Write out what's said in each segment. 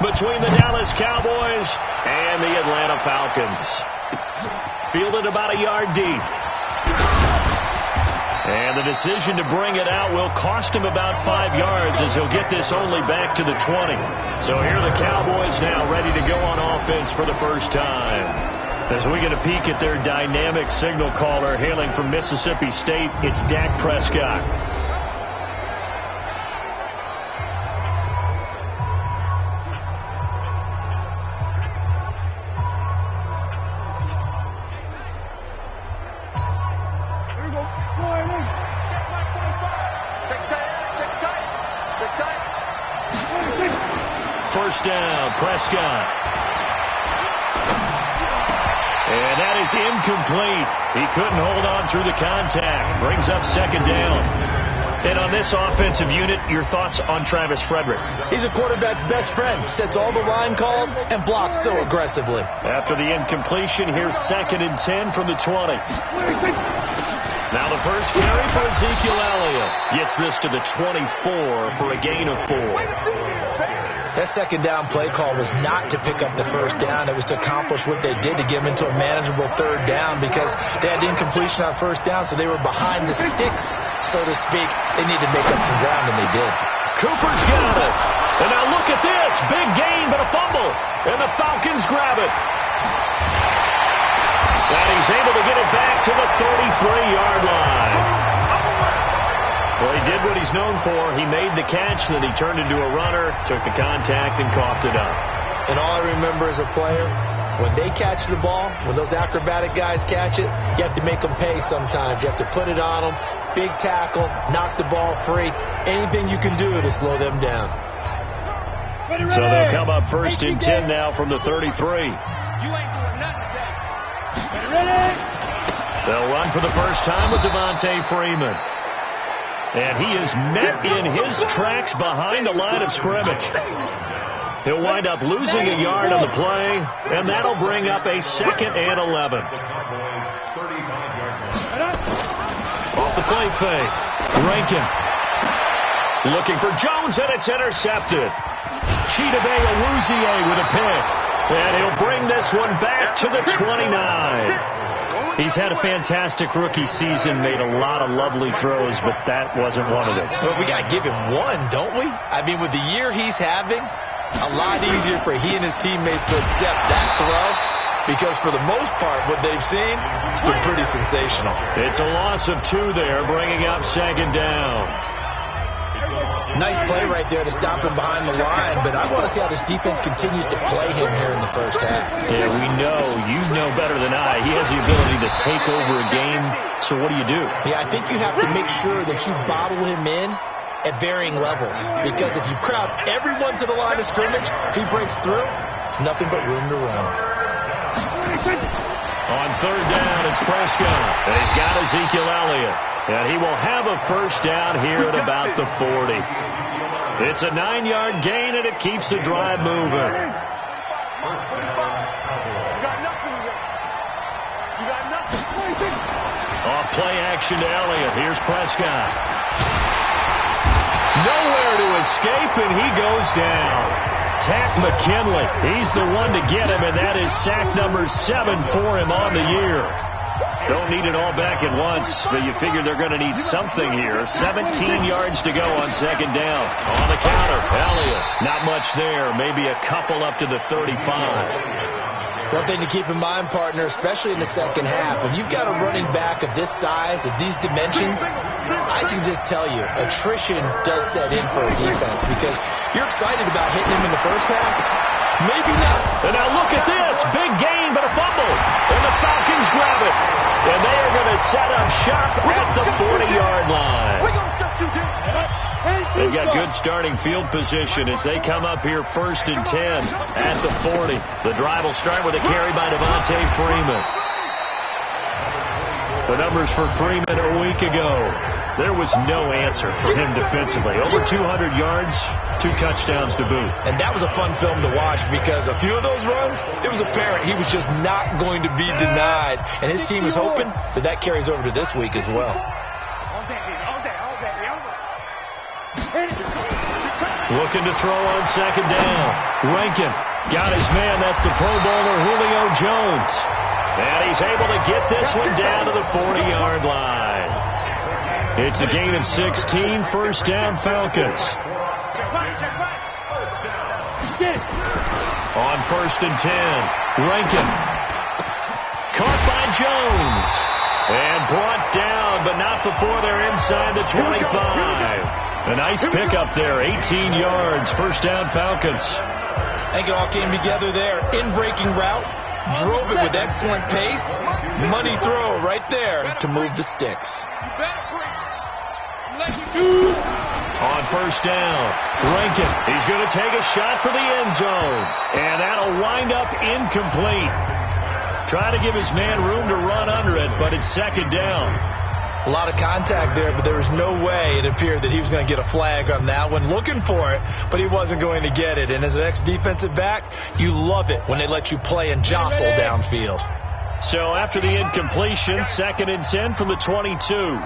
between the Dallas Cowboys and the Atlanta Falcons. Fielded about a yard deep. And the decision to bring it out will cost him about 5 yards as he'll get this only back to the 20. So here are the Cowboys now ready to go on offense for the first time. As we get a peek at their dynamic signal caller hailing from Mississippi State, it's Dak Prescott. First down, Prescott. And that is incomplete. He couldn't hold on through the contact. Brings up second down. And on this offensive unit, your thoughts on Travis Frederick? He's a quarterback's best friend. Sets all the line calls and blocks so aggressively. After the incompletion, here's 2nd and 10 from the 20. Now the first carry for Ezekiel Elliott. Gets this to the 24 for a gain of 4. That second down play call was not to pick up the first down. It was to accomplish what they did to get them into a manageable third down because they had incompletion on first down, so they were behind the sticks, so to speak. They needed to make up some ground, and they did. Cooper's got it. And now look at this. Big gain, but a fumble. And the Falcons grab it. And he's able to get it back to the 33-yard line. Well, he did what he's known for. He made the catch, then he turned into a runner, took the contact, and coughed it up. And all I remember as a player, when they catch the ball, when those acrobatic guys catch it, you have to make them pay sometimes. You have to put it on them, big tackle, knock the ball free. Anything you can do to slow them down. So they'll come up 1st and 10 now from the 33. They'll run for the first time with Devontae Freeman. And he is met in his tracks behind the line of scrimmage. He'll wind up losing a yard on the play, and that'll bring up a 2nd and 11. Off the play fake. Rankin looking for Jones, and it's intercepted. Chidobe Awuzie with a pick. And he'll bring this one back to the 29. He's had a fantastic rookie season, made a lot of lovely throws, but that wasn't one of them. Well, we got to give him one, don't we? I mean, with the year he's having, a lot easier for he and his teammates to accept that throw because for the most part, what they've seen, it's been pretty sensational. It's a loss of 2 there, bringing up 2nd down. Nice play right there to stop him behind the line, but I want to see how this defense continues to play him here in the first half. Yeah, we know. You know better than I. He has the ability to take over a game, so what do you do? Yeah, I think you have to make sure that you bottle him in at varying levels, because if you crowd everyone to the line of scrimmage, if he breaks through, it's nothing but room to run. On 3rd down, it's Prescott, and he's got Ezekiel Elliott. And he will have a first down here at about the 40. It's a 9-yard gain, and it keeps the drive moving. Off play action to Elliott. Here's Prescott. Nowhere to escape, and he goes down. Tack McKinley. He's the one to get him, and that is sack number 7 for him on the year. Don't need it all back at once, but you figure they're going to need something here. 17 yards to go on 2nd down. On the counter, Elliott. Not much there. Maybe a couple up to the 35. One thing to keep in mind, partner, especially in the second half, when you've got a running back of this size, of these dimensions, I can just tell you, attrition does set in for a defense because you're excited about hitting him in the first half. Maybe not. And now look at this. Big gain, but a fumble. And the Falcons grab it. And they are going to set up shop at the 40-yard line. They've got good starting field position as they come up here 1st and 10 at the 40. The drive will start with a carry by Devontae Freeman. The numbers for Freeman a week ago. There was no answer for him defensively. Over 200 yards, 2 touchdowns to boot. And that was a fun film to watch because a few of those runs, it was apparent he was just not going to be denied. And his team is hoping that that carries over to this week as well. Looking to throw on second down. Rankin got his man. That's the Pro Bowler Julio Jones. And he's able to get this one down to the 40-yard line. It's a gain of 16, first down Falcons. On first and 10, Rankin. Caught by Jones. And brought down, but not before they're inside the 25. A nice pickup there, 18 yards, first down Falcons. I think it all came together there. In-breaking route, drove it with excellent pace. Money throw right there to move the sticks. On first down, Rankin, he's going to take a shot for the end zone. And that'll wind up incomplete. Try to give his man room to run under it, but it's second down. A lot of contact there, but there was no way it appeared that he was going to get a flag on that one. Looking for it, but he wasn't going to get it. And as an ex-defensive back, you love it when they let you play and jostle downfield. So after the incompletion, second and 10 from the 22.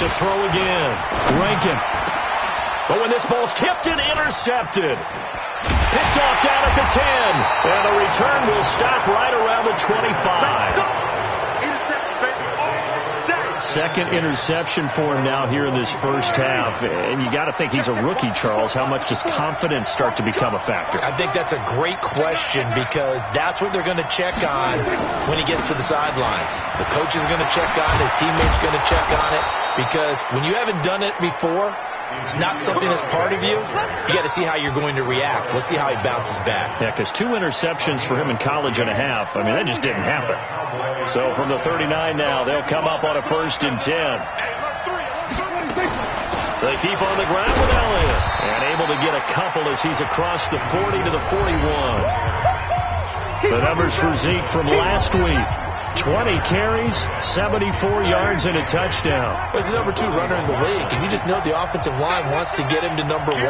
To throw again, Rankin. But when this ball's tipped and intercepted. Picked off down at the 10. And the return will stop right around the 25. Second interception for him now here in this first half. And you got to think he's a rookie, Charles. How much does confidence start to become a factor? I think that's a great question because that's what they're going to check on when he gets to the sidelines. The coach is going to check on it. His teammates are going to check on it because when you haven't done it before, it's not something that's part of you. You got to see how you're going to react. Let's see how he bounces back. Yeah, because 2 interceptions for him in college and a half. I mean, that just didn't happen. So from the 39 now, they'll come up on a first and 10. They keep on the ground with Elliott. And able to get a couple as he's across the 40 to the 41. The numbers for Zeke from last week. 20 carries, 74 yards, and a touchdown. He's the number 2 runner in the league, and you just know the offensive line wants to get him to number 1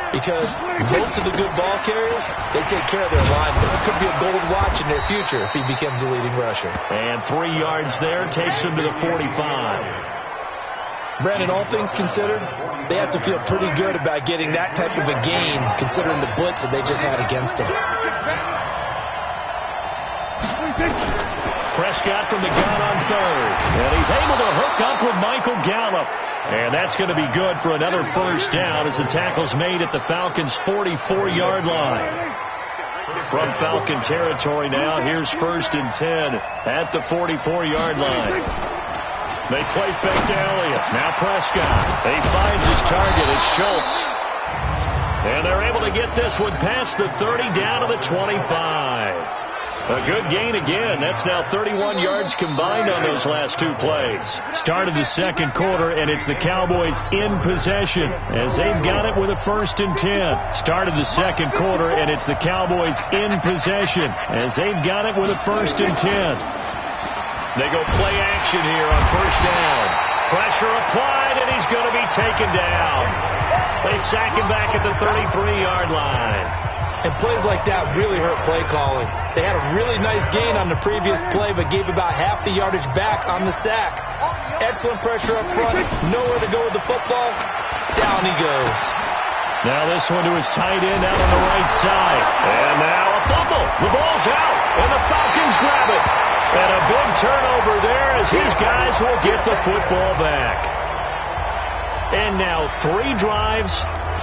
because most of the good ball carriers, they take care of their linemen. It could be a gold watch in their future if he becomes the leading rusher. And 3 yards there takes him to the 45. Brandon, all things considered, they have to feel pretty good about getting that type of a gain considering the blitz that they just had against him. Prescott from the gun on third. And he's able to hook up with Michael Gallup. And that's going to be good for another first down as the tackle's made at the Falcons' 44-yard line. From Falcon territory now, here's first and 10 at the 44-yard line. They play fake to Elliott. Now Prescott. He finds his target. It's Schultz. And they're able to get this one past the 30 down to the 25. A good gain again. That's now 31 yards combined on those last 2 plays. Started the second quarter, and it's the Cowboys in possession as they've got it with a first and 10. Started the second quarter, and it's the Cowboys in possession as they've got it with a first and 10. They go play action here on first down. Pressure applied, and he's going to be taken down. They sack him back at the 33-yard line. And plays like that really hurt play calling. They had a really nice gain on the previous play, but gave about half the yardage back on the sack. Excellent pressure up front. Nowhere to go with the football. Down he goes. Now this one to his tight end out on the right side. And now a fumble. The ball's out, and the Falcons grab it. And a big turnover there as his guys will get the football back. And now 3 drives,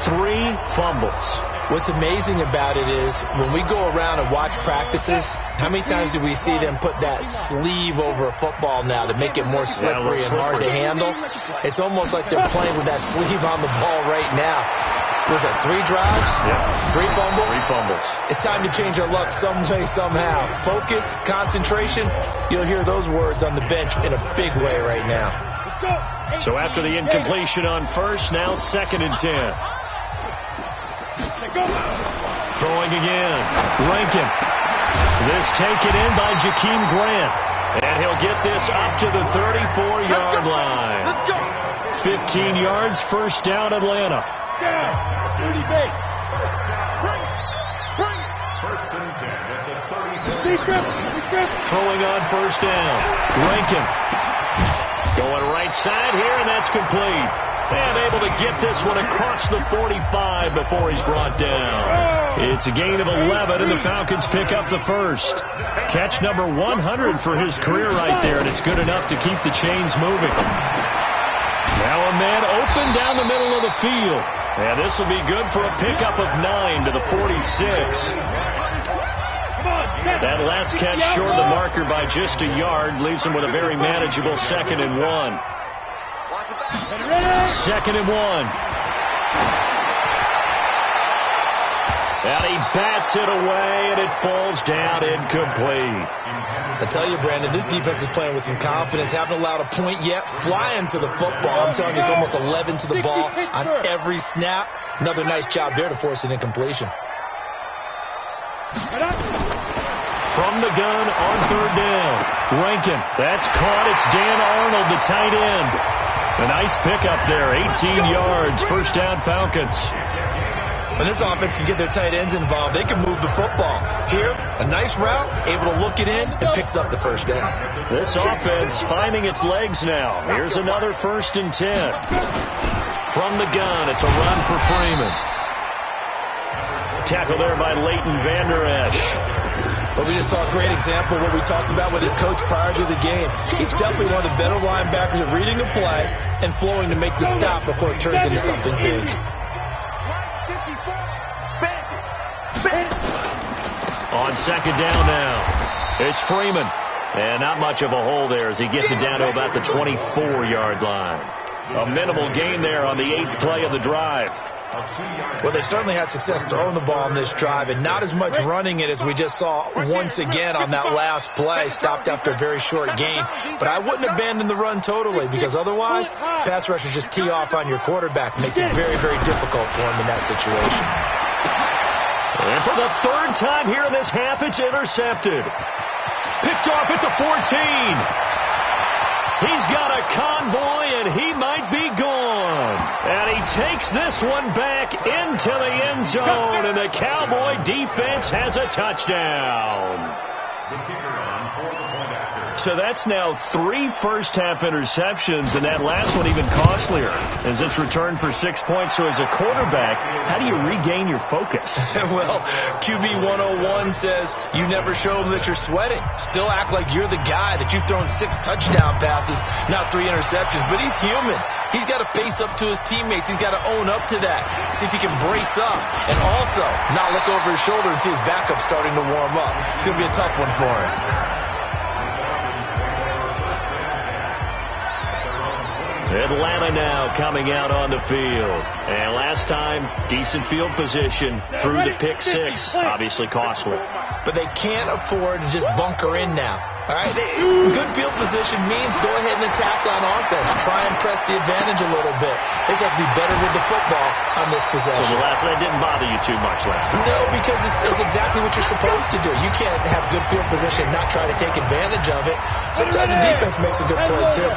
3 fumbles. What's amazing about it is when we go around and watch practices, how many times do we see them put that sleeve over a football now to make it more slippery and hard to handle? It's almost like they're playing with that sleeve on the ball right now. Was it 3 drives? Yeah. 3 fumbles? 3 fumbles. It's time to change our luck some way, somehow. Focus, concentration, you'll hear those words on the bench in a big way right now. So after the incompletion on first, now second and 10. Throwing again. Rankin. This taken in by Jakeem Grant. And he'll get this up to the 34-yard line. 15 yards, first down Atlanta. Throwing on first down. Rankin. Going Right side here, and that's complete. And able to get this one across the 45 before he's brought down. It's a gain of 11, and the Falcons pick up the first. Catch number 100 for his career right there, and it's good enough to keep the chains moving. Now a man open down the middle of the field. And this will be good for a pickup of 9 to the 46. That last catch short of the marker by just a yard leaves him with a very manageable 2nd and 1. 2nd and 1. And he bats it away, and it falls down incomplete. I tell you, Brandon, this defense is playing with some confidence. Haven't allowed a point yet. Flying to the football. I'm telling you, it's almost 11 to the ball on every snap. Another nice job there to force an incompletion. From the gun on 3rd down. Rankin. That's caught. It's Dan Arnold, the tight end. A nice pickup there. 18 yards. First down, Falcons. When this offense can get their tight ends involved, they can move the football. Here, a nice route, able to look it in, and picks up the first down. This offense finding its legs now. Here's another 1st and 10. From the gun, it's a run for Freeman. Tackle there by Leighton Vander Esch. But we just saw a great example of what we talked about with his coach prior to the game. He's definitely one of the better linebackers at reading the play and flowing to make the stop before it turns into something big. On 2nd down now, it's Freeman. And not much of a hole there as he gets it down to about the 24-yard line. A minimal gain there on the 8th play of the drive. Well, they certainly had success throwing the ball on this drive, and not as much running it as we just saw once again on that last play. Stopped after a very short gain. But I wouldn't abandon the run totally, because otherwise, pass rushers just tee off on your quarterback. Makes it very, very difficult for him in that situation. And for the 3rd time here in this half, it's intercepted. Picked off at the 14. He's got a convoy, and he might be gone. And he takes this one back into the end zone, and the Cowboy defense has a touchdown. So that's now 3 first-half interceptions, and that last one even costlier as it's returned for 6 points. So as a quarterback, how do you regain your focus? Well, QB 101 says you never show them that you're sweating. Still act like you're the guy, that you've thrown 6 touchdown passes, not 3 interceptions. But he's human. He's got to face up to his teammates. He's got to own up to that. See if he can brace up and also not look over his shoulder and see his backup starting to warm up. It's going to be a tough one for him. Atlanta now coming out on the field. And last time, decent field position through the pick 6. Obviously costly. But they can't afford to just bunker in now. All right, good field position means go ahead and attack on offense. Try and press the advantage a little bit. They just have to be better with the football on this possession. So the last one didn't bother you too much last time? No, because it's exactly what you're supposed to do. You can't have good field position and not try to take advantage of it. Sometimes the defense makes a good play, too.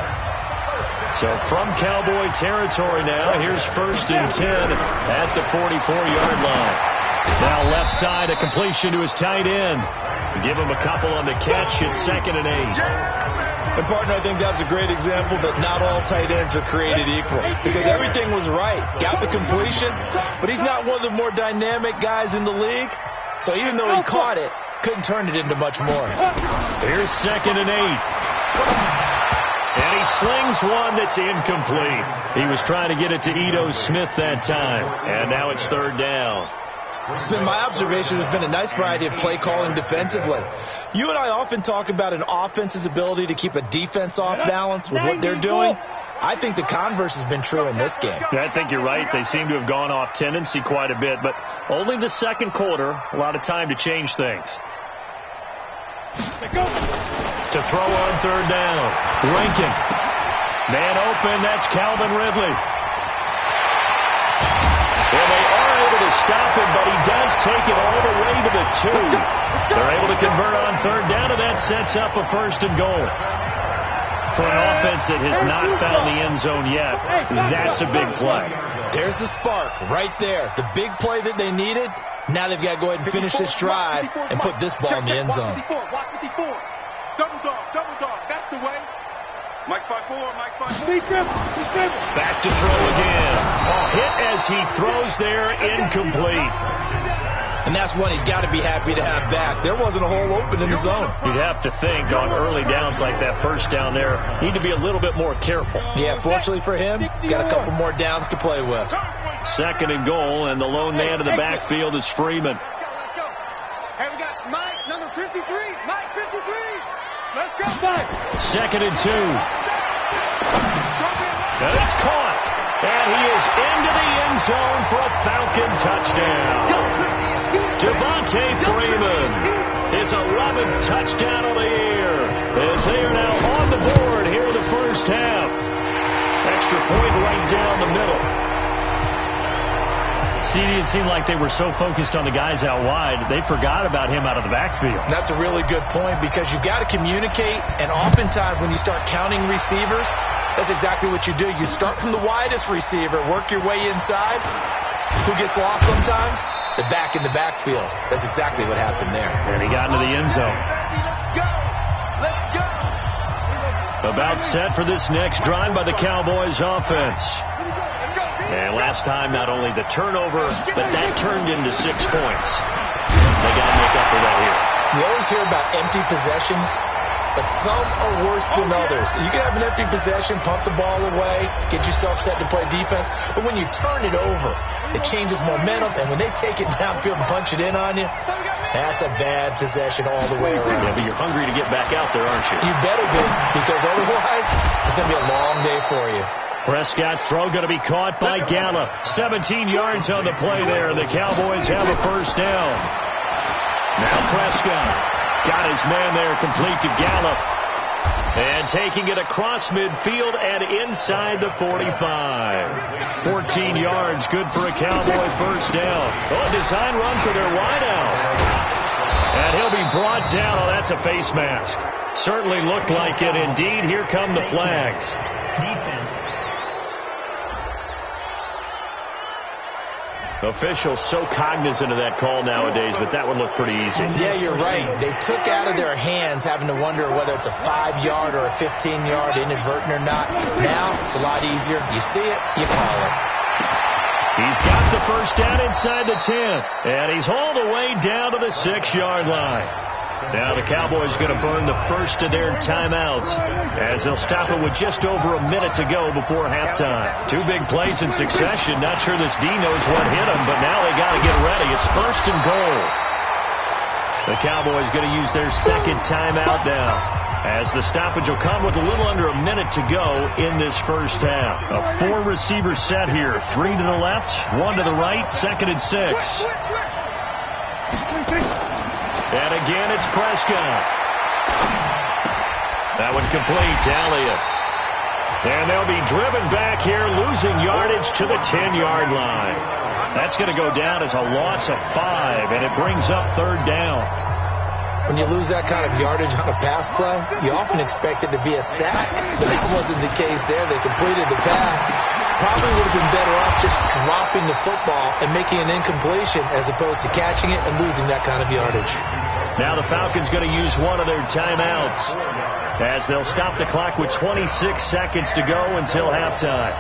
So from Cowboy territory now, here's 1st and 10 at the 44-yard line. Now left side, a completion to his tight end. Give him a couple on the catch. It's 2nd and 8. And, partner, I think that's a great example that not all tight ends are created equal, because everything was right. Got the completion, but he's not one of the more dynamic guys in the league. So even though he caught it, couldn't turn it into much more. Here's 2nd and 8. And he slings one that's incomplete. He was trying to get it to Ito Smith that time. And now it's 3rd down. It's been my observation. There's been a nice variety of play calling defensively. You and I often talk about an offense's ability to keep a defense off balance with what they're doing. I think the converse has been true in this game. I think you're right. They seem to have gone off tendency quite a bit, but only the 2nd quarter, a lot of time to change things. To throw on 3rd down. Rankin. Man open. That's Calvin Ridley. And they are able to stop him, but he does take it all the way to the 2. They're able to convert on 3rd down, and that sets up a 1st and goal. For an offense that has not found the end zone yet, that's a big play. There's the spark right there. The big play that they needed. Now they've got to go ahead and finish this drive and put this ball in the end zone. Double dog, that's the way. Mike 5-4, Mike 5-4. Back to throw again. A hit as he throws there, incomplete. And that's one he's got to be happy to have back. There wasn't a hole open in the zone. You'd have to think on early downs like that first down there, need to be a little bit more careful. Yeah, fortunately for him, got a couple more downs to play with. Second and goal, and the lone man in the backfield is Freeman. Let's go. Hey, we got Mike, number 53. Mike 53. Let's go. Second and 2. And it's caught. And he is into the end zone for a Falcon touchdown. Devontae Freeman, his 11th touchdown of the year, as they are now on the board here in the first half. Extra point right down the middle. See, it seemed like they were so focused on the guys out wide, they forgot about him out of the backfield. That's a really good point, because you've got to communicate, and oftentimes when you start counting receivers, that's exactly what you do. You start from the widest receiver, work your way inside. Who gets lost sometimes? The back in the backfield. That's exactly what happened there. And he got into the end zone. Let's go. About set for this next drive by the Cowboys offense. And last time, not only the turnover, but that turned into 6 points. They got to make up for that here. You always hear about empty possessions, but some are worse than others. You can have an empty possession, pump the ball away, get yourself set to play defense, but when you turn it over, it changes momentum, and when they take it downfield and punch it in on you, that's a bad possession all the way around. Yeah, but you're hungry to get back out there, aren't you? You better be, because otherwise, it's going to be a long day for you. Prescott's throw going to be caught by Gallup. 17 yards on the play there, and the Cowboys have a first down. Now Prescott got his man there, complete to Gallup. And taking it across midfield and inside the 45. 14 yards, good for a Cowboy first down. Oh, design run for their wideout. And he'll be brought down. Oh, that's a face mask. Certainly looked like it. Indeed, here come the flags. Defense. Officials so cognizant of that call nowadays, but that one looked pretty easy. Yeah, you're right. They took out of their hands having to wonder whether it's a 5-yard or a 15-yard, inadvertent or not. Now, it's a lot easier. You see it, you call it. He's got the first down inside the 10, and he's all the way down to the 6-yard line. Now the Cowboys going to burn the first of their timeouts as they'll stop it with just over a minute to go before halftime. 2 big plays in succession. Not sure this D knows what hit him, but now they got to get ready. It's first and goal. The Cowboys going to use their second timeout now, as the stoppage will come with a little under a minute to go in this first half. A 4-receiver set here. 3 to the left, 1 to the right, 2nd and 6. And again, it's Prescott. That one complete to Elliott. And they'll be driven back here, losing yardage to the 10-yard line. That's going to go down as a loss of 5, and it brings up 3rd down. When you lose that kind of yardage on a pass play, you often expect it to be a sack, but that wasn't the case there. They completed the pass. Probably would have been better off just dropping the football and making an incompletion as opposed to catching it and losing that kind of yardage. Now the Falcons going to use one of their timeouts as they'll stop the clock with 26 seconds to go until halftime.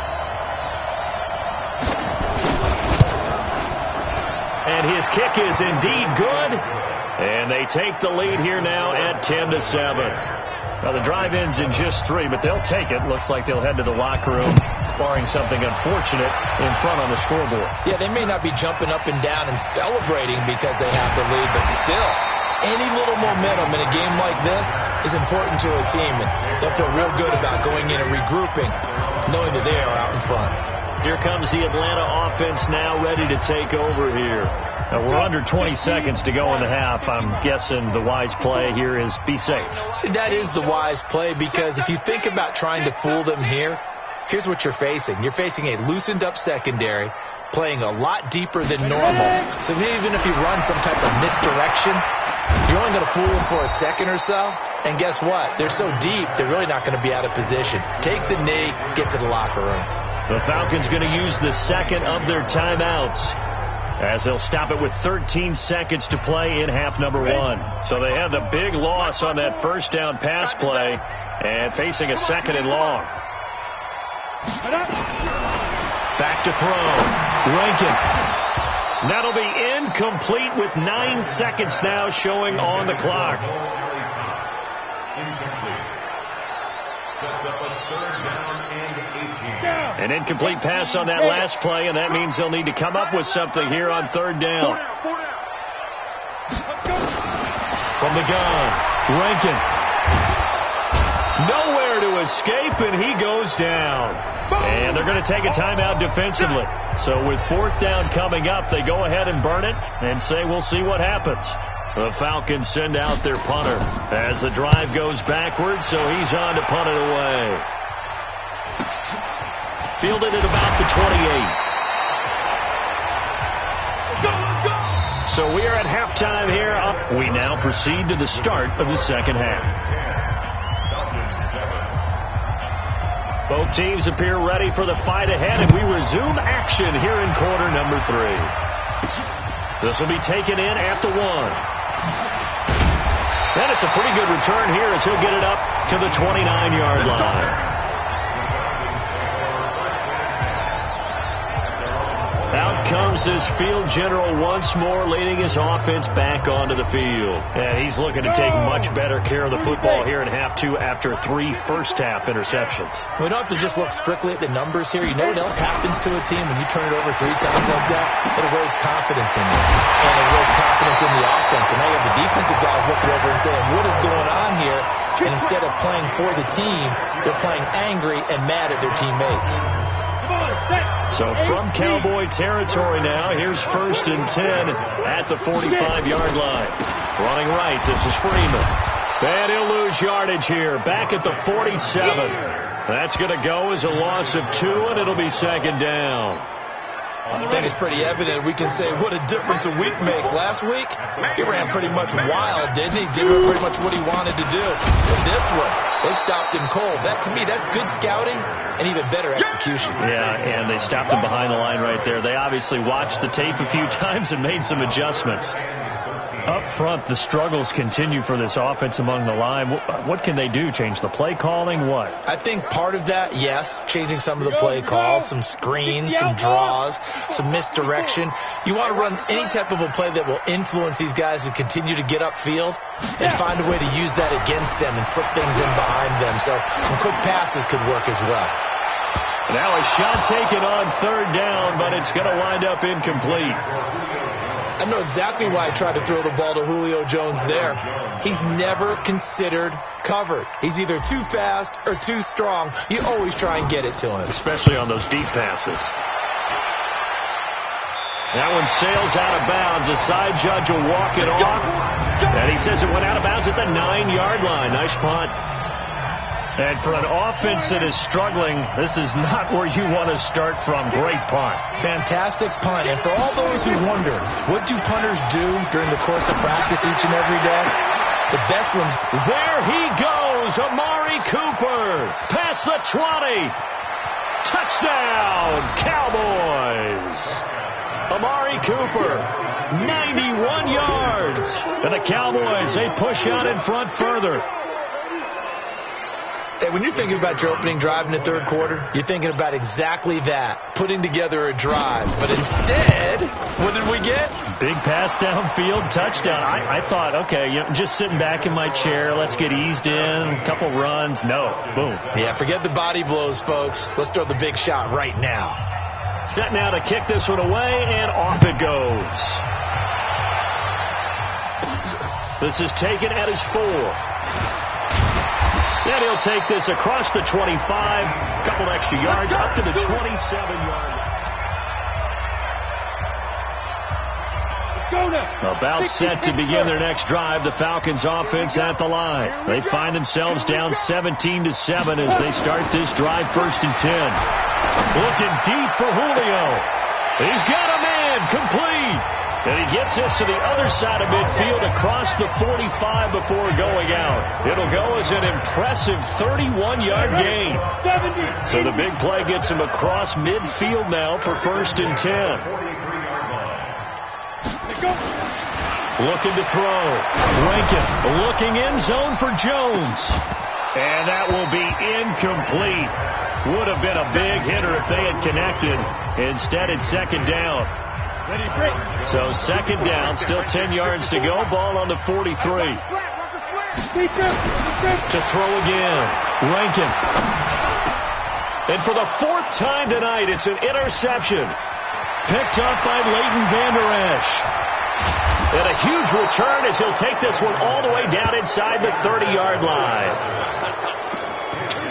And his kick is indeed good. And they take the lead here now at 10-7. Now the drive ends in just 3, but they'll take it. Looks like they'll head to the locker room, barring something unfortunate in front on the scoreboard. Yeah, they may not be jumping up and down and celebrating because they have the lead, but still, any little momentum in a game like this is important to a team. And they'll feel real good about going in and regrouping, knowing that they are out in front. Here comes the Atlanta offense now ready to take over here. Now we're under 20 seconds to go in the half. I'm guessing the wise play here is be safe. That is the wise play, because if you think about trying to fool them here, here's what you're facing. You're facing a loosened up secondary, playing a lot deeper than normal. So even if you run some type of misdirection, you're only going to fool them for a second or so. And guess what? They're so deep, they're really not going to be out of position. Take the knee, get to the locker room. The Falcons going to use the second of their timeouts as they'll stop it with 13 seconds to play in half number 1. So they had the big loss on that first down pass play. And facing a 2nd and long. Back to throw. Rankin. That'll be incomplete with 9 seconds now showing on the clock. An incomplete pass on that last play, and that means they'll need to come up with something here on 3rd down. From the gun, Rankin. Nowhere to escape, and he goes down. And they're going to take a timeout defensively. So with 4th down coming up, they go ahead and burn it and say we'll see what happens. The Falcons send out their punter as the drive goes backwards, so he's on to punt it away. Fielded at about the 28. So we are at halftime here. We now proceed to the start of the 2nd half. Both teams appear ready for the fight ahead, and we resume action here in quarter number 3. This will be taken in at the 1. And it's a pretty good return here as he'll get it up to the 29-yard line. Out comes this field general once more, leading his offense back onto the field. And he's looking to take much better care of the football here in half 2 after 3 first-half interceptions. We don't have to just look strictly at the numbers here. You know what else happens to a team when you turn it over 3 times like that? It erodes confidence in them. And it erodes confidence in the offense. And now you have the defensive guys looking over and saying, what is going on here? And instead of playing for the team, they're playing angry and mad at their teammates. So from Cowboy territory now, here's 1st and 10 at the 45-yard line. Running right, this is Freeman. And he'll lose yardage here, back at the 47. That's going to go as a loss of 2, and it'll be 2nd down. I think it's pretty evident. We can say what a difference a week makes. Last week, he ran pretty much wild, didn't he? Did pretty much what he wanted to do. But this one, they stopped him cold. That, to me, that's good scouting and even better execution. Yeah, and they stopped him behind the line right there. They obviously watched the tape a few times and made some adjustments. Up front, the struggles continue for this offense among the line. What can they do? Change the play calling? What? I think part of that, yes, changing some of the play calls, some screens, some draws, some misdirection. You want to run any type of a play that will influence these guys to continue to get upfield and find a way to use that against them and slip things in behind them. So some quick passes could work as well. Now a shot taken on 3rd down, but it's going to wind up incomplete. I know exactly why I tried to throw the ball to Julio Jones there. He's never considered covered. He's either too fast or too strong. You always try and get it to him. Especially on those deep passes. That one sails out of bounds. The side judge will walk it off. And he says it went out of bounds at the 9-yard line. Nice punt. And for an offense that is struggling, this is not where you want to start from. Great punt. Fantastic punt. And for all those who wonder, what do punters do during the course of practice each and every day? The best ones. There he goes, Amari Cooper. Past the 20. Touchdown, Cowboys. Amari Cooper, 91 yards. And the Cowboys, they push out in front further. When you're thinking about your opening drive in the 3rd quarter, you're thinking about exactly that, putting together a drive. But instead, what did we get? Big pass downfield, touchdown. I thought, okay, just sitting back in my chair, let's get eased in, a couple runs. No, boom. Yeah, forget the body blows, folks. Let's throw the big shot right now. Set now to kick this one away, and off it goes. This is taken at his 4. Then he'll take this across the 25, a couple extra yards, up to the 27-yard line. About set to begin their next drive, the Falcons offense at the line. They find themselves down 17-7 as they start this drive, 1st and 10. Looking deep for Julio. He's got a man, complete. And he gets this to the other side of midfield across the 45 before going out. It'll go as an impressive 31-yard gain. So the big play gets him across midfield now for 1st and 10. Looking to throw. Rankin looking in zone for Jones. And that will be incomplete. Would have been a big hitter if they had connected. Instead, it's second down. So second down, still 10 yards to go. Ball on the 43. To throw again. Rankin. And for the fourth time tonight, it's an interception. Picked up by Leighton Vander Esch. And a huge return as he'll take this one all the way down inside the 30-yard line.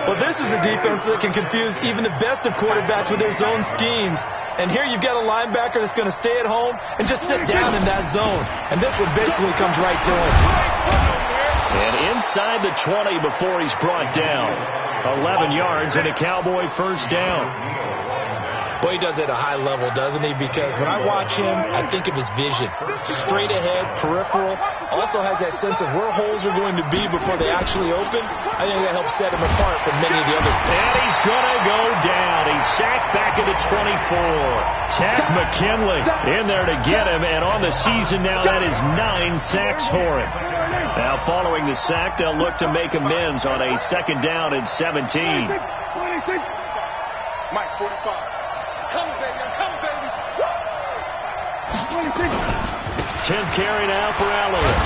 Well, this is a defense that can confuse even the best of quarterbacks with their zone schemes. And here you've got a linebacker that's going to stay at home and just sit down in that zone. And this one basically comes right to him. And inside the 20 before he's brought down. 11 yards and a Cowboy first down. Boy, he does it at a high level, doesn't he? Because when I watch him, I think of his vision. Straight ahead, peripheral. Also has that sense of where holes are going to be before they actually open. I think that helps set him apart from many of the other. And he's going to go down. He's sacked back at the 24. Tack McKinley in there to get him. And on the season now, that is 9 sacks for him. Now, following the sack, they'll look to make amends on a second down and 17. Mike, 45. Coming, baby. I'm coming, baby. 10th carry now for Elliott.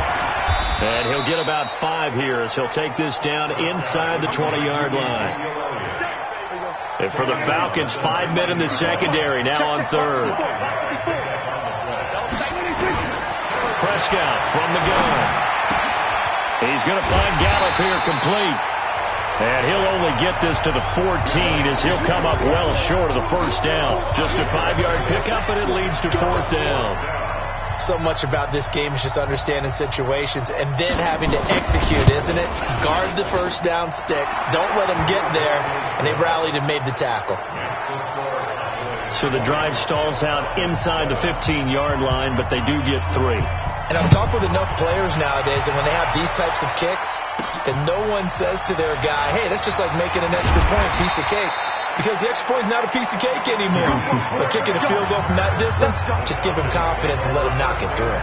And he'll get about 5 here as he'll take this down inside the 20-yard line. And for the Falcons, 5 men in the secondary now on third. Prescott from the gun. He's going to find Gallup here complete. And he'll only get this to the 14 as he'll come up well short of the first down. Just a 5-yard pickup, but it leads to fourth down. So much about this game is just understanding situations and then having to execute, isn't it? Guard the first down sticks. Don't let them get there. And they rallied and made the tackle. So the drive stalls out inside the 15-yard line, but they do get 3. And I've talked with enough players nowadays, and when they have these types of kicks, that no one says to their guy, hey, that's just like making an extra point, piece of cake. Because the extra point is not a piece of cake anymore. But kicking a field goal from that distance, just give him confidence and let him knock it through.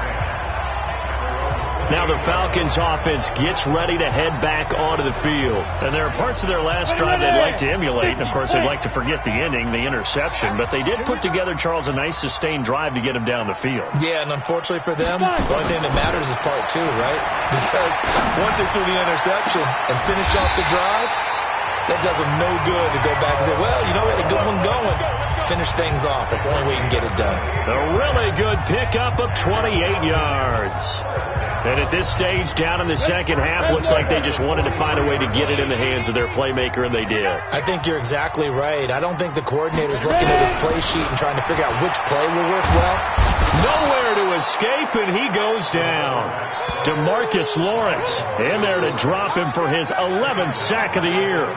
Now the Falcons offense gets ready to head back onto the field. And there are parts of their last drive they'd like to emulate. And, of course, they'd like to forget the ending, the interception. But they did put together, Charles, a nice sustained drive to get him down the field. Yeah, and unfortunately for them, the only thing that matters is part 2, right? Because once they threw the interception and finished off the drive, that does them no good to go back and say, well, you know, we had a good one going. Finish things off. That's the only way you can get it done. A really good pickup of 28 yards. And at this stage, down in the second half, looks like they just wanted to find a way to get it in the hands of their playmaker, and they did. I think you're exactly right. I don't think the coordinator's looking at his play sheet and trying to figure out which play will work well. Nowhere to escape, and he goes down. DeMarcus Lawrence in there to drop him for his 11th sack of the year.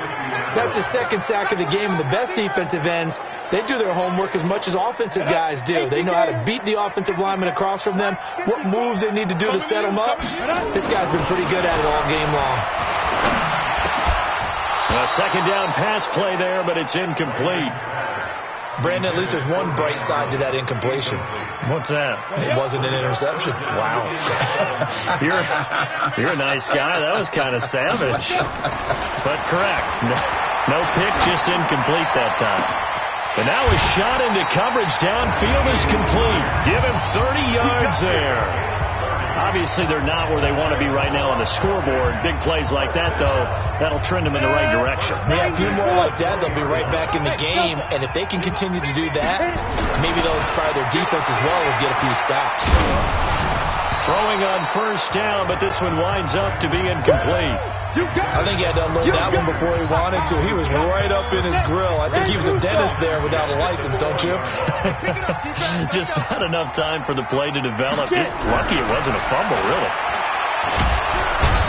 That's his second sack of the game, and the best defensive ends, they do their homework as much as offensive guys do. They know how to beat the offensive lineman across from them, what moves they need to do to set them up. This guy's been pretty good at it all game long. A second down pass play there, but it's incomplete. Brandon, at least there's one bright side to that incompletion. What's that? It wasn't an interception. Wow. You're a nice guy. That was kind of savage. But correct. No pick, just incomplete that time. And now a shot into coverage downfield is complete. Give him 30 yards there. Obviously, they're not where they want to be right now on the scoreboard. Big plays like that, though, that'll trend them in the right direction. Yeah, a few more like that, they'll be right back in the game. And if they can continue to do that, maybe they'll inspire their defense as well and get a few stops. Throwing on first down, but this one winds up to be incomplete. I think he had to unload that one before he wanted to. He was right up in his grill. I think he was a dentist there without a license, don't you? Just not enough time for the play to develop. Lucky it wasn't a fumble, really.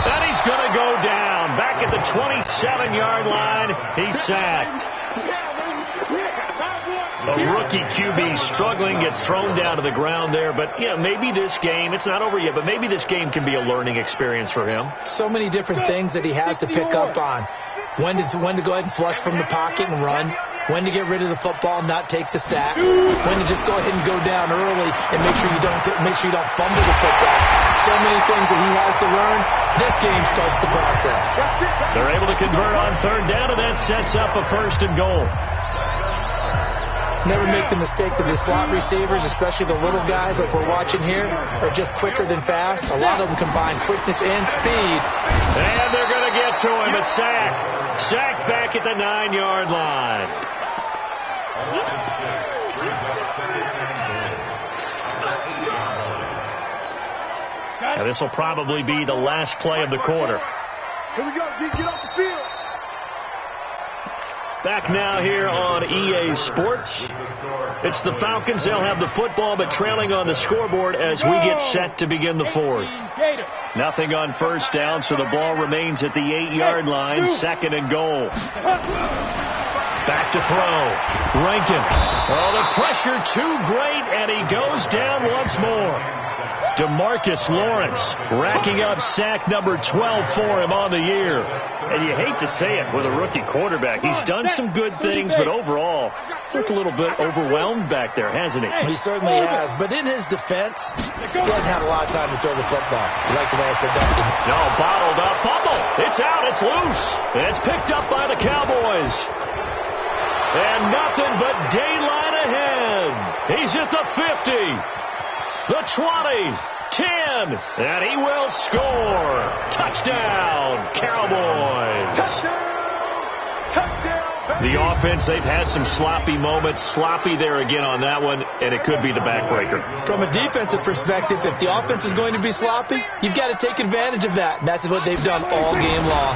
And he's going to go down. Back at the 27-yard line. He's sacked. A rookie QB struggling, gets thrown down to the ground there. But, yeah, maybe this game, it's not over yet, but maybe this game can be a learning experience for him. So many different things that he has to pick up on. When to go ahead and flush from the pocket and run. when to get rid of the football, not take the sack, when to just go ahead and go down early and make sure you don't fumble the football. So many things that he has to learn. This game starts the process. They're able to convert on third down, and that sets up a 1st and goal. Never make the mistake that the slot receivers, especially the little guys like we're watching here, are just quicker than fast. A lot of them combine quickness and speed. And they're going to get to him. A sack. Sack back at the 9-yard line. Now, this will probably be the last play of the quarter. Here we go. Get off the field. Back now here on EA Sports. It's the Falcons. They'll have the football, but trailing on the scoreboard as we get set to begin the 4th. Nothing on 1st down, so the ball remains at the 8-yard line. 2nd and goal. Back to throw. Rankin. Oh, the pressure too great, and he goes down once more. DeMarcus Lawrence racking up sack number 12 for him on the year. And you hate to say it with a rookie quarterback. He's done some good things, but overall, looked a little bit overwhelmed back there, hasn't he? He certainly has. But in his defense, he hasn't had a lot of time to throw the football. You like the way I said that? No, bottled up. Fumble. It's out. It's loose. And it's picked up by the Cowboys. And nothing but daylight ahead. He's at the 50. The 20, 10, and he will score. Touchdown, Cowboys. Touchdown. The offense, they've had some sloppy moments. Sloppy there again on that one, and it could be the backbreaker. From a defensive perspective, if the offense is going to be sloppy, you've got to take advantage of that. And that's what they've done all game long.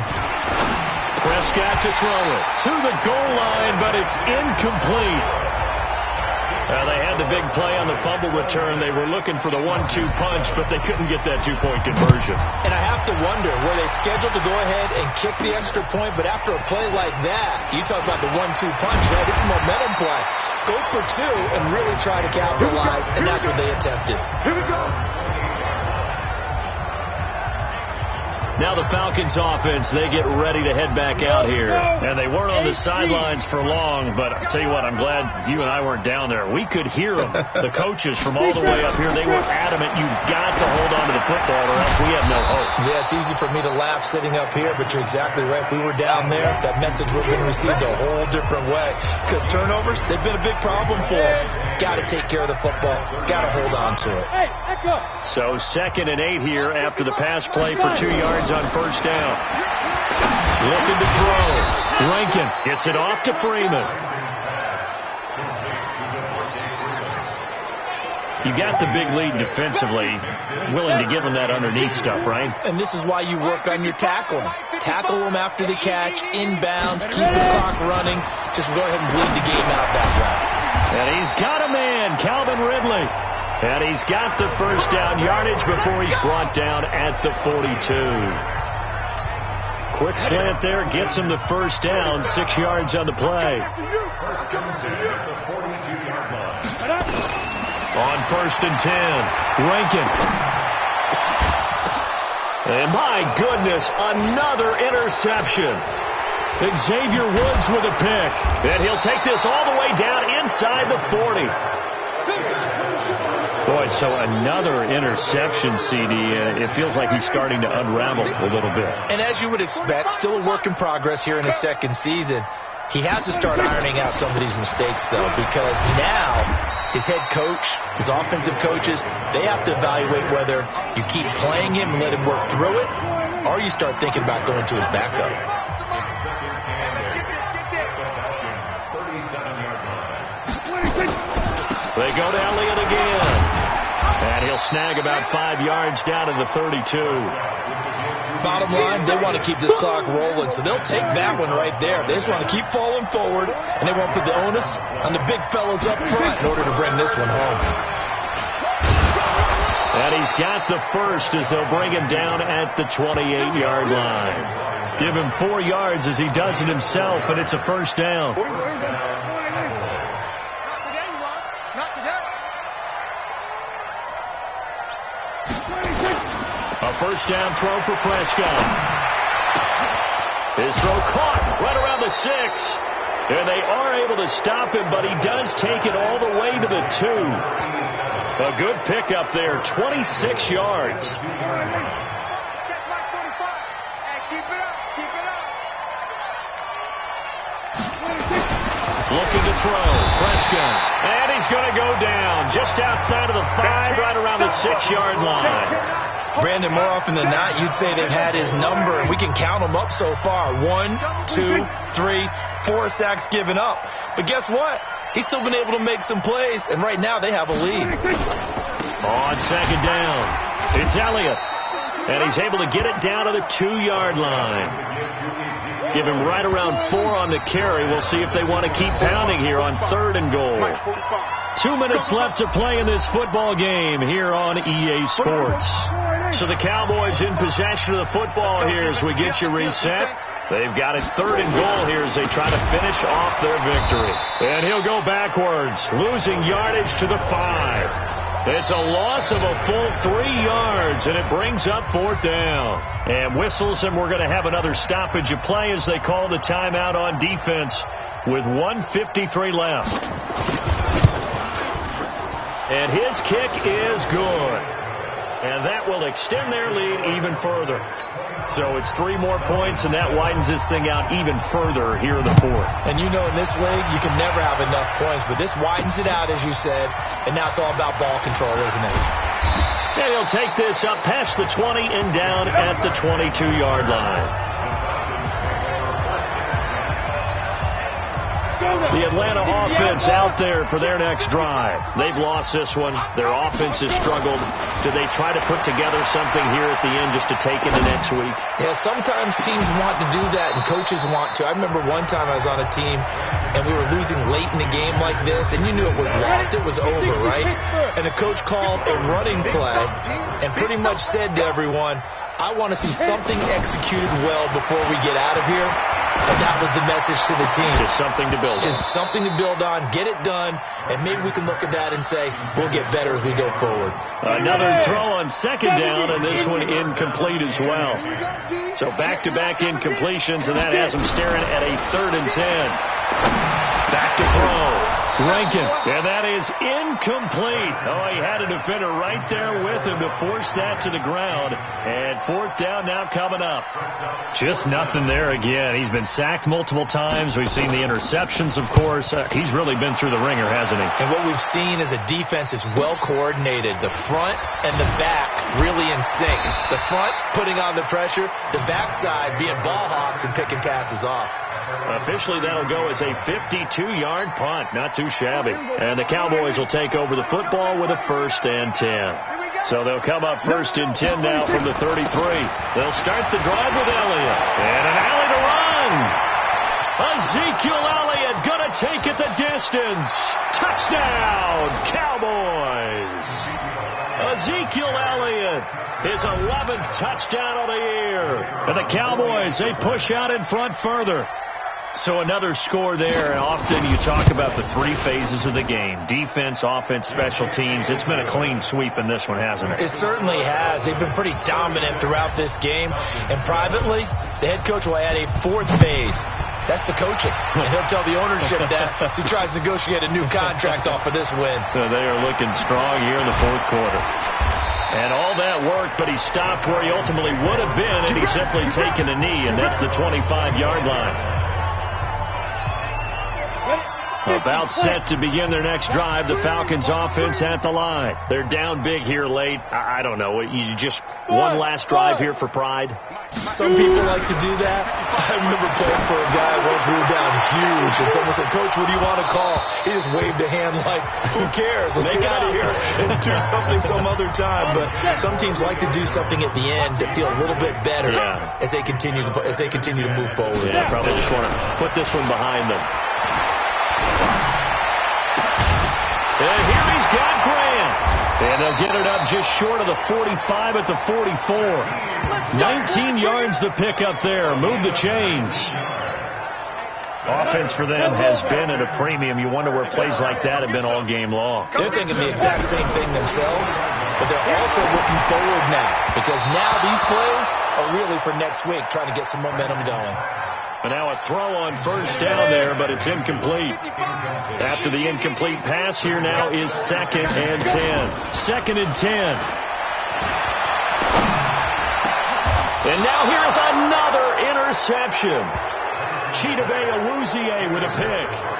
Prescott to throw it to the goal line, but it's incomplete. They had the big play on the fumble return. They were looking for the 1-2 punch, but they couldn't get that 2-point conversion. And I have to wonder, were they scheduled to go ahead and kick the extra point, but after a play like that, you talk about the 1-2 punch, right? This is a momentum play. Go for 2 and really try to capitalize, and that's what they attempted. Here we go. Now the Falcons offense, they get ready to head back out here. And they weren't on the sidelines for long, but I'll tell you what, I'm glad you and I weren't down there. We could hear them, the coaches from all the way up here. They were adamant, you've got to hold on to the football or else we have no hope. Yeah, it's easy for me to laugh sitting up here, but you're exactly right. If we were down there, that message would have been received a whole different way. Because turnovers, they've been a big problem for them. Got to take care of the football. Got to hold on to it. So 2nd and 8 here after the pass play for 2 yards on 1st down. Looking to throw. Rankin gets it off to Freeman. You got the big lead defensively, willing to give them that underneath stuff, right? And this is why you work on your tackling. Tackle them after the catch, inbounds, keep the clock running. Just go ahead and bleed the game out that way. And he's got a man, Calvin Ridley. And he's got the 1st down yardage before he's brought down at the 42. Quick slant there, gets him the 1st down, 6 yards on the play. On 1st and 10, Rankin. And my goodness, another interception. Xavier Woods with a pick. And he'll take this all the way down inside the 40. Boy, so another interception, CD, and it feels like he's starting to unravel a little bit. And as you would expect, still a work in progress here in his 2nd season. He has to start ironing out some of these mistakes, though, because now his head coach, his offensive coaches, they have to evaluate whether you keep playing him and let him work through it, or you start thinking about going to his backup. They go to Elliott again. And he'll snag about 5 yards down to the 32. Bottom line, they want to keep this clock rolling, so they'll take that one right there. They just want to keep falling forward, and they won't put the onus on the big fellas up front in order to bring this one home. And he's got the 1st as they'll bring him down at the 28-yard line. Give him 4 yards as he does it himself, and it's a 1st down. A 1st down throw for Prescott. His throw caught right around the 6. And they are able to stop him, but he does take it all the way to the 2. A good pickup there, 26 yards. Check mark 45. Hey, keep it up. Keep it up. Looking to throw. Prescott. And he's going to go down just outside of the 5, right around the 6-yard line. Brandon, more often than not, you'd say they've had his number, and we can count them up so far. 1, 2, 3, 4 sacks given up. But guess what? He's still been able to make some plays, and right now they have a lead. On second down, it's Elliott. And he's able to get it down to the 2-yard line. Give him right around 4 on the carry. We'll see if they want to keep pounding here on 3rd and goal. 2 minutes left to play in this football game here on EA Sports. So the Cowboys in possession of the football here as we get you reset. They've got it 3rd and goal here as they try to finish off their victory. And he'll go backwards, losing yardage to the 5. It's a loss of a full 3 yards, and it brings up 4th down. And whistles, and we're going to have another stoppage of play as they call the timeout on defense with 1:53 left. And his kick is good. And that will extend their lead even further. So it's 3 more points, and that widens this thing out even further here in the 4th. And you know in this league, you can never have enough points, but this widens it out, as you said, and now it's all about ball control, isn't it? And he'll take this up past the 20 and down at the 22-yard line. The Atlanta offense out there for their next drive. They've lost this one. Their offense has struggled. Do they try to put together something here at the end just to take into next week? Yeah, sometimes teams want to do that and coaches want to. I remember one time I was on a team and we were losing late in the game like this, and you knew it was lost. It was over, right? And the coach called a running play and pretty much said to everyone, I want to see something executed well before we get out of here. And that was the message to the team. Just something to build on. Just something to build on, get it done, and maybe we can look at that and say, we'll get better as we go forward. Another throw on second down, and this one incomplete as well. So back-to-back incompletions, and that has them staring at a 3rd and 10. Back to throw. Rankin, and that is incomplete. Oh, he had a defender right there with him to force that to the ground. And 4th down now coming up. Just nothing there again. He's been sacked multiple times. We've seen the interceptions, of course. He's really been through the ringer, hasn't he? And what we've seen is a defense is well coordinated. The front and the back really in sync. The front putting on the pressure, the backside being ball hawks and picking passes off. Officially, that'll go as a 52-yard punt. Not too shabby. And the Cowboys will take over the football with a 1st and 10. So they'll come up 1st and 10 now from the 33. They'll start the drive with Elliott. And an alley to run. Ezekiel Elliott going to take it the distance. Touchdown, Cowboys. Ezekiel Elliott, his 11th touchdown of the year. And the Cowboys, they push out in front further. So another score there. Often you talk about the 3 phases of the game. Defense, offense, special teams. It's been a clean sweep in this one, hasn't it? It certainly has. They've been pretty dominant throughout this game. And privately, the head coach will add a 4th phase. That's the coaching. And he'll tell the ownership that as he tries to negotiate a new contract off of this win. So they are looking strong here in the 4th quarter. And all that worked, but he stopped where he ultimately would have been, and he's simply taken a knee, and that's the 25-yard line. About set to begin their next drive. The Falcons offense at the line. They're down big here late. I don't know. You just one last drive here for pride? Some people like to do that. I remember playing for a guy once we were down huge, and someone said, Coach, what do you want to call? He just waved a hand like, who cares? Let's get out of here and do something some other time. But some teams like to do something at the end to feel a little bit better as they continue to move forward. Yeah, probably just want to put this one behind them. And here he's got Grant. And they'll get it up just short of the 45 at the 44. 19 yards to pick up there. Move the chains. Offense for them has been at a premium. You wonder where plays like that have been all game long. They're thinking the exact same thing themselves, but they're also looking forward now because now these plays are really for next week, trying to get some momentum going. And now a throw on first down there, but it's incomplete. After the incomplete pass, here now is 2nd and 10. 2nd and 10. And now here's another interception. Chidobe Awuzie with a pick.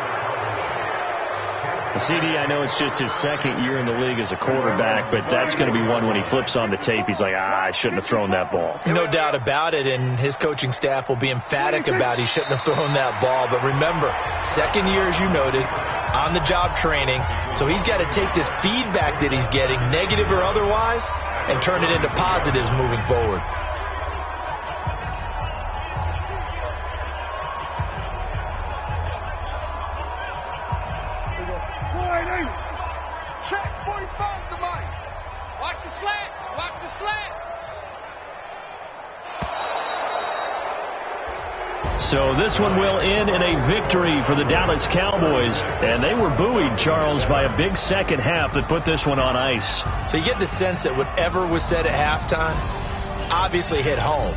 CD, I know it's just his 2nd year in the league as a quarterback, but that's going to be one when he flips on the tape. He's like, I shouldn't have thrown that ball. No doubt about it, and his coaching staff will be emphatic about he shouldn't have thrown that ball. But remember, 2nd year, as you noted, on-the-job training, so he's got to take this feedback that he's getting, negative or otherwise, and turn it into positives moving forward. Check 45 to Mike. Watch the slants. Watch the slant. So this one will end in a victory for the Dallas Cowboys. And they were buoyed, Charles, by a big second half that put this one on ice. So you get the sense that whatever was said at halftime obviously hit home.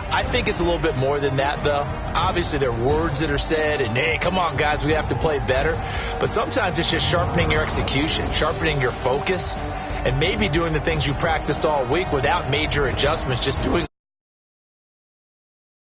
I think it's a little bit more than that, though. Obviously, there are words that are said, and, hey, come on, guys, we have to play better. But sometimes it's just sharpening your execution, sharpening your focus, and maybe doing the things you practiced all week without major adjustments, just doing